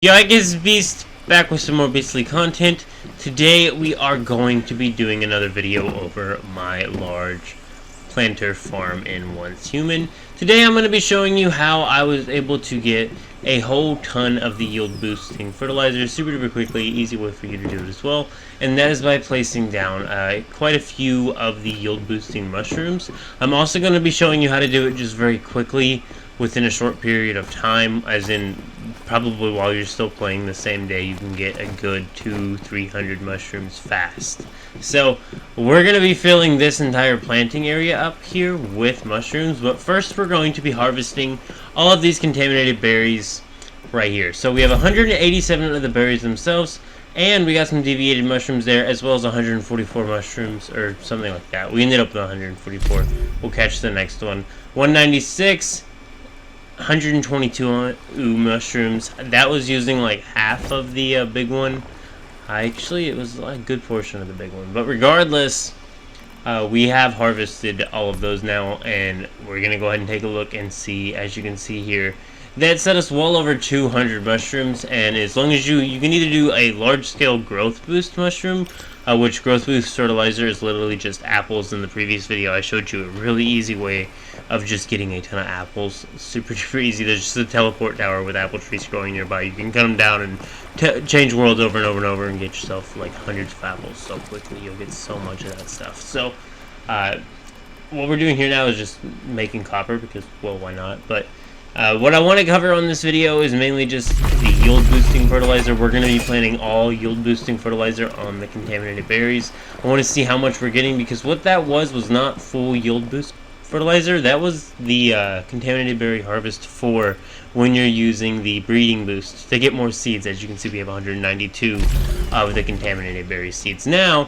Yo, I guess Beast back with some more Beastly content. Today we are going to be doing another video over my large planter farm in Once Human. Today I'm going to be showing you how I was able to get a whole ton of the yield boosting fertilizers super duper quickly, easy way for you to do it as well, and that is by placing down quite a few of the yield boosting mushrooms. I'm also going to be showing you how to do it just very quickly within a short period of time, as in probably while you're still playing the same day you can get a good 200-300 mushrooms fast. So we're going to be filling this entire planting area up here with mushrooms, but first we're going to be harvesting all of these contaminated berries right here. So we have 187 of the berries themselves, and we got some deviated mushrooms there, as well as 144 mushrooms, or something like that. We ended up with 144. We'll catch the next one. 196, 122 mushrooms. That was using like half of the big one. Actually, it was a good portion of the big one. But regardless, we have harvested all of those now, and we're going to go ahead and take a look and see. As you can see here, that set us well over 200 mushrooms, and as long as you can either do a large-scale growth boost mushroom, which growth boost fertilizer is literally just apples. In the previous video I showed you a really easy way of just getting a ton of apples. Super easy. There's just a teleport tower with apple trees growing nearby. You can cut them down and change worlds over and over and over and get yourself like hundreds of apples so quickly. You'll get so much of that stuff. So what we're doing here now is just making copper because, well, why not? But what I want to cover on this video is mainly just the yield boosting fertilizer. We're going to be planting all yield boosting fertilizer on the contaminated berries. I want to see how much we're getting, because what that was not full yield boost fertilizer. That was the contaminated berry harvest for when you're using the breeding boost to get more seeds. As you can see, we have 192 of the contaminated berry seeds now.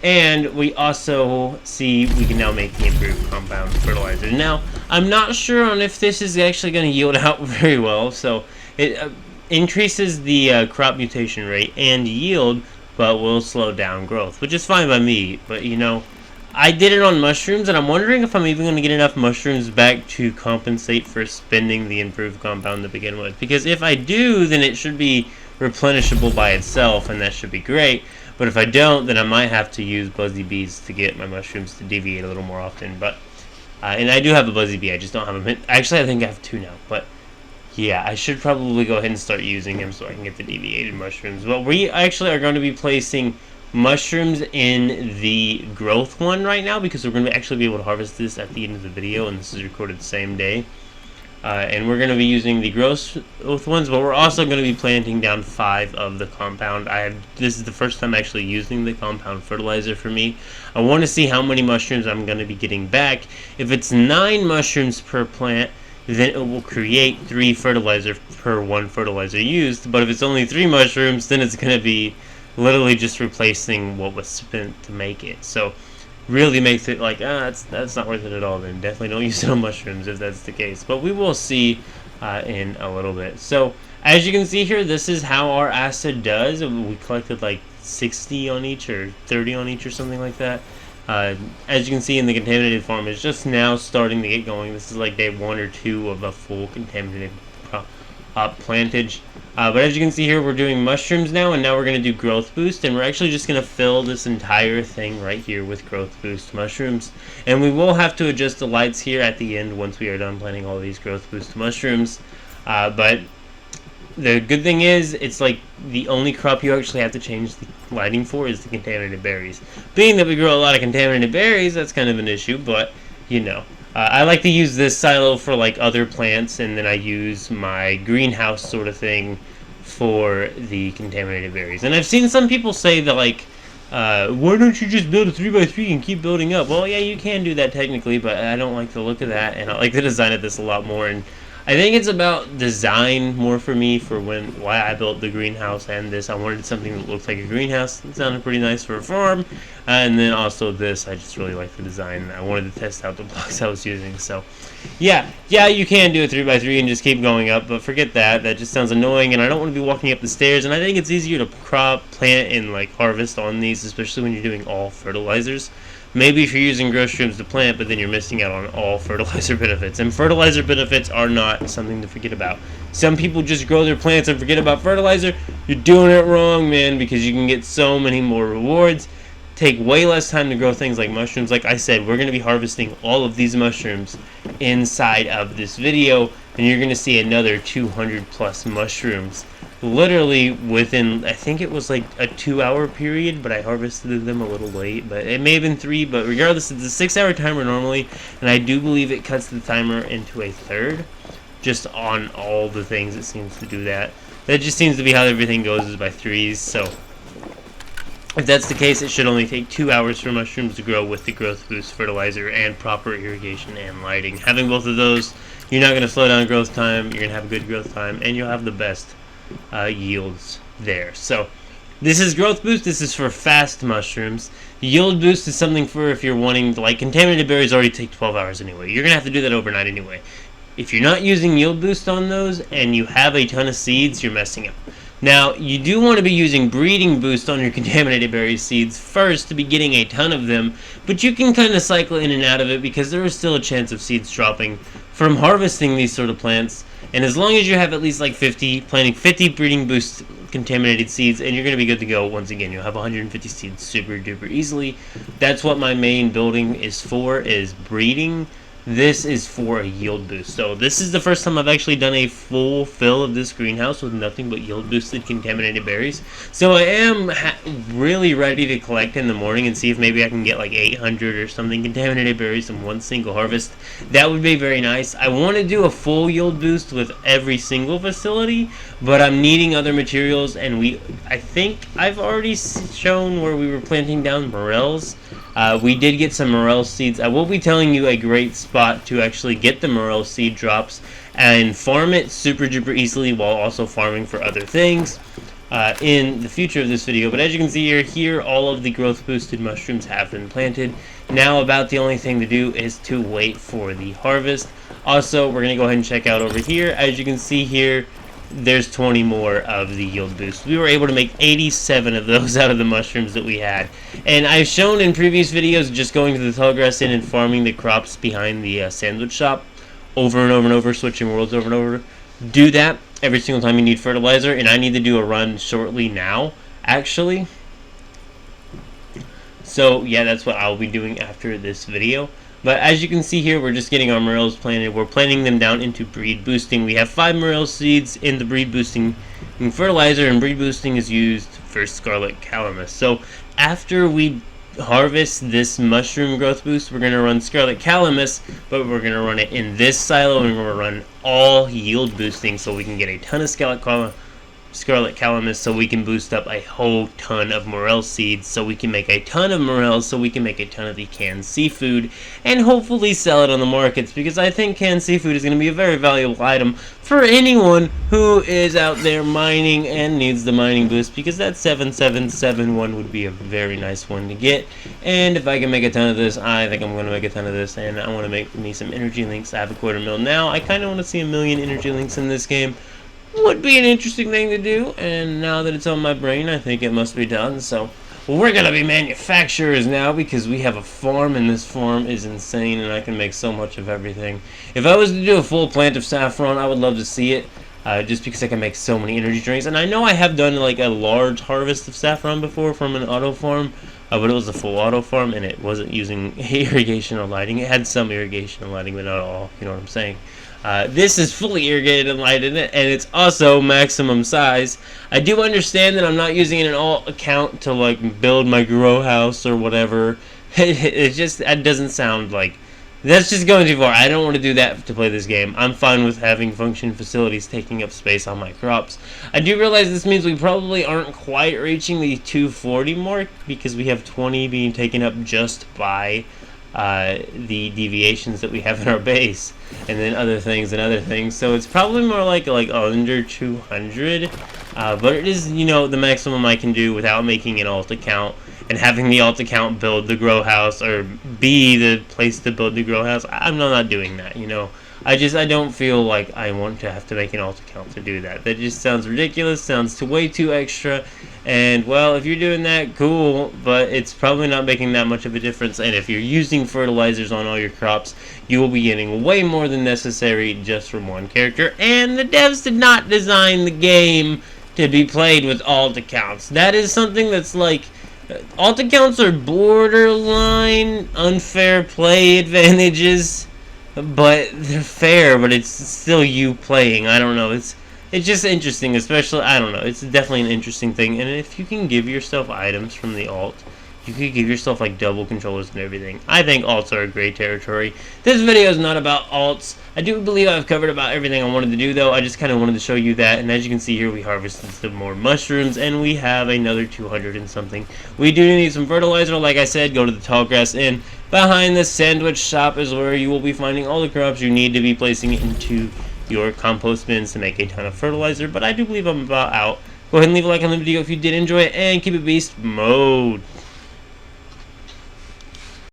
And we also see we can now make the improved compound fertilizer. Now, I'm not sure on if this is actually going to yield out very well. So it increases the crop mutation rate and yield, but will slow down growth, which is fine by me. But, you know, I did it on mushrooms, and I'm wondering if I'm even going to get enough mushrooms back to compensate for spending the improved compound to begin with. Because if I do, then it should be replenishable by itself, and that should be great. But if I don't, then I might have to use Buzzy Bees to get my mushrooms to deviate a little more often. But and I do have a Buzzy Bee, I just don't have him. Actually, I think I have two now. But yeah, I should probably go ahead and start using him so I can get the deviated mushrooms. But we actually are going to be placing mushrooms in the growth one right now, because we're going to actually be able to harvest this at the end of the video, and this is recorded the same day. And we're going to be using the growth ones, but we're also going to be planting down 5 of the compound. This is the first time actually using the compound fertilizer for me. I want to see how many mushrooms I'm going to be getting back. If it's 9 mushrooms per plant, then it will create 3 fertilizer per 1 fertilizer used. But if it's only 3 mushrooms, then it's going to be literally just replacing what was spent to make it. So really makes it like, that's not worth it at all. Then definitely don't use it on mushrooms if that's the case, but we will see in a little bit. So as you can see here, this is how our acid does. We collected like 60 on each or 30 on each or something like that. As you can see in the contaminated farm, it's just now starting to get going. This is like day 1 or 2 of a full contaminated plantage. But as you can see here, we're doing mushrooms now, and now we're going to do growth boost, and we're actually just going to fill this entire thing right here with growth boost mushrooms. And we will have to adjust the lights here at the end once we are done planting all these growth boost mushrooms. But the good thing is, it's like the only crop you actually have to change the lighting for is the contaminated berries. Being that we grow a lot of contaminated berries, that's kind of an issue, but you know. I like to use this silo for like other plants, and then I use my greenhouse sort of thing for the contaminated berries. And I've seen some people say that, like, why don't you just build a 3x3 and keep building up? Well, yeah, you can do that technically, but I don't like the look of that, and I like the design of this a lot more. And I think it's about design more for me, for why I built the greenhouse and this. I wanted something that looked like a greenhouse. It sounded pretty nice for a farm. And then also this, I just really like the design. I wanted to test out the blocks I was using. So yeah, you can do a 3x3 and just keep going up, but forget that. That just sounds annoying, and I don't want to be walking up the stairs. And I think it's easier to crop, plant, and like harvest on these, especially when you're doing all fertilizers. maybe if you're using grow streams to plant, but then you're missing out on all fertilizer benefits. And fertilizer benefits are not something to forget about. Some people just grow their plants and forget about fertilizer. You're doing it wrong, man, because you can get so many more rewards. Take way less time to grow things like mushrooms. Like I said, we're going to be harvesting all of these mushrooms inside of this video, and you're going to see another 200 plus mushrooms literally within, I think it was like a 2-hour period, but I harvested them a little late, but it may have been 3, but regardless, it's a 6-hour timer normally, and I do believe it cuts the timer into a third, just on all the things it seems to do that. That just seems to be how everything goes, is by threes. So if that's the case, it should only take 2 hours for mushrooms to grow with the growth boost fertilizer and proper irrigation and lighting. Having both of those, you're not going to slow down growth time, you're going to have a good growth time, and you'll have the best yields there. So this is growth boost. This is for fast mushrooms. Yield boost is something for if you're wanting to, like, contaminated berries already take 12 hours anyway. You're gonna have to do that overnight anyway. If you're not using yield boost on those and you have a ton of seeds, you're messing up. Now, you do want to be using breeding boost on your contaminated berry seeds first to be getting a ton of them, but you can kind of cycle in and out of it because there is still a chance of seeds dropping from harvesting these sort of plants. And as long as you have at least like 50, planting 50 breeding boost contaminated seeds, and you're going to be good to go. Once again, you'll have 150 seeds super duper easily. That's what my main building is for, is breeding. This is for a yield boost. So this is the first time I've actually done a full fill of this greenhouse with nothing but yield boosted contaminated berries. So I am really ready to collect in the morning and see if maybe I can get like 800 or something contaminated berries in one single harvest. That would be very nice. I want to do a full yield boost with every single facility, but I'm needing other materials, and I think I've already shown where we were planting down Morels. We did get some Morel seeds. I will be telling you a great spot to actually get the Morel seed drops and farm it super duper easily while also farming for other things in the future of this video. But as you can see here all of the growth boosted mushrooms have been planted. Now about the only thing to do is to wait for the harvest. Also, we're going to go ahead and check out over here. As you can see here, there's 20 more of the yield boost. We were able to make 87 of those out of the mushrooms that we had. And I've shown in previous videos just going to the tall grass inn and farming the crops behind the sandwich shop over and over and over, switching worlds over and over. Do that every single time you need fertilizer, and I need to do a run shortly now, actually. So yeah, that's what I'll be doing after this video. But as you can see here, we're just getting our Morels planted. We're planting them down into breed boosting. We have 5 Morel seeds in the breed boosting fertilizer, and breed boosting is used for scarlet calamus. So after we harvest this mushroom growth boost, we're going to run scarlet calamus, but we're going to run it in this silo, and we're going to run all yield boosting so we can get a ton of scarlet calamus, so we can boost up a whole ton of Morel seeds, so we can make a ton of Morels, so we can make a ton of the canned seafood, and hopefully sell it on the markets, because I think canned seafood is going to be a very valuable item for anyone who is out there mining and needs the mining boost, because that 7771 would be a very nice one to get. And if I can make a ton of this, I think I'm going to make a ton of this, and I want to make me some energy links. I have a 250,000 now. I kind of want to see 1,000,000 energy links in this game. Would be an interesting thing to do, and now that it's on my brain, I think it must be done. So we're gonna be manufacturers now, because we have a farm, and this farm is insane, and I can make so much of everything. If I was to do a full plant of saffron, I would love to see it, just because I can make so many energy drinks. And I know I have done like a large harvest of saffron before from an auto farm, but it was a full auto farm, and it wasn't using irrigation or lighting. It had some irrigation and lighting, but not all, you know what I'm saying. This is fully irrigated and lighted, and it's also maximum size. I do understand that I'm not using an alt account to like build my grow house or whatever. It doesn't sound like, that's just going too far. I don't want to do that to play this game. I'm fine with having function facilities taking up space on my crops. I do realize this means we probably aren't quite reaching the 240 mark, because we have 20 being taken up just by the deviations that we have in our base, and then other things, so it's probably more like under 200, but it is, you know, the maximum I can do without making an alt account and having the alt account build the grow house, or be the place to build the grow house. I'm not doing that, you know. I don't feel like I want to have to make an alt account to do that. That just sounds ridiculous, sounds way too extra, And well, if you're doing that, cool, but it's probably not making that much of a difference. And if you're using fertilizers on all your crops, you will be getting way more than necessary just from one character. And the devs did not design the game to be played with alt accounts. That is something that's like, alt accounts are borderline unfair play advantages, but they're fair, but it's still you playing. I don't know, it's just interesting, especially, I don't know, it's definitely an interesting thing. And if you can give yourself items from the alt, you could give yourself like double controllers and everything. I think alts are a great territory. This video is not about alts. I do believe I've covered about everything I wanted to do, though. I just kind of wanted to show you that. And as you can see here, we harvested some more mushrooms, and we have another 200 and something. We do need some fertilizer. Like I said, go to the tall grass inn. Behind the sandwich shop is where you will be finding all the crops you need to be placing into your compost bins to make a ton of fertilizer. But I do believe I'm about out. Go ahead and leave a like on the video if you did enjoy it, and keep it beast mode.